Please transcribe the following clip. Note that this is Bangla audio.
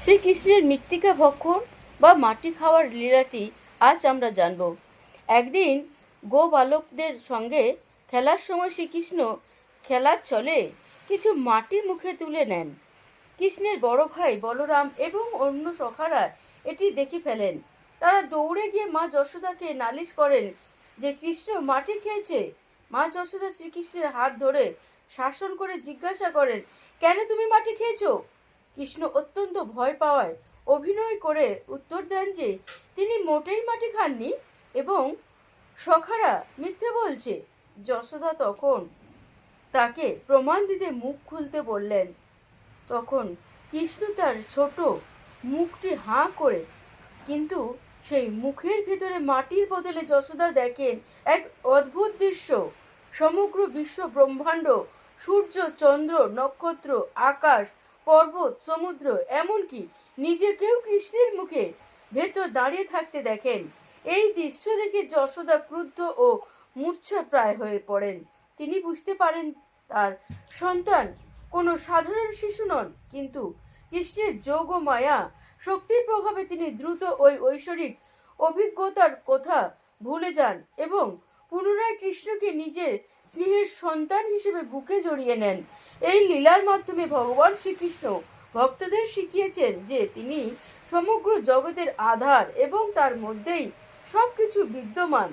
শ্রীকৃষ্ণের মৃত্তিকা ভক্ষণ বা মাটি খাওয়ার লীলাটি আজ আমরা জানব। একদিন গোবালকদের সঙ্গে খেলার সময় শ্রীকৃষ্ণ খেলার ছলে কিছু মাটি মুখে তুলে নেন। কৃষ্ণের বড় ভাই বলরাম এবং অন্য সখারা এটি দেখে ফেলেন। তারা দৌড়ে গিয়ে মা যশোদাকে নালিশ করেন যে কৃষ্ণ মাটি খেয়েছে। মা যশোদা শ্রীকৃষ্ণের হাত ধরে শাসন করে জিজ্ঞাসা করেন, কেন তুমি মাটি খেয়েছো? কৃষ্ণ অত্যন্ত ভয় পাওয়ায় অভিনয় করে উত্তর দেন যে তিনি মোটেই মাটি খাননি এবং সখারা মিথ্যে বলছে। যশোদা তখন তাকে প্রমাণ দিতে মুখ খুলতে বললেন। তখন কৃষ্ণ তার ছোট মুখটি হাঁ করে, কিন্তু সেই মুখের ভেতরে মাটির বদলে যশোদা দেখেন এক অদ্ভুত দৃশ্য। সমগ্র বিশ্ব ব্রহ্মাণ্ড, সূর্য, চন্দ্র, নক্ষত্র, আকাশ, পর্বত, সমুদ্র, এমনকি নিজেকেও কৃষ্ণের মুখে ভেতর দাঁড়িয়ে থাকতে দেখেন। এই দৃশ্য দেখে যশোদা ক্রুদ্ধ ও মূর্ছাপ্রায় হয়ে পড়েন। তিনি বুঝতে পারেন তার সন্তান কোনো সাধারণ শিশু নন, কিন্তু কৃষ্ণের যোগ ও মায়া শক্তির প্রভাবে তিনি দ্রুত ওই ঐশ্বরিক অভিজ্ঞতার কথা ভুলে যান এবং পুনরায় কৃষ্ণকে নিজের স্নেহের সন্তান হিসেবে বুকে জড়িয়ে নেন। এই লীলার মাধ্যমে ভগবান শ্রীকৃষ্ণ ভক্তদের শিখিয়েছেন যে তিনি সমগ্র জগতের আধার এবং তার মধ্যেই সবকিছু বিদ্যমান।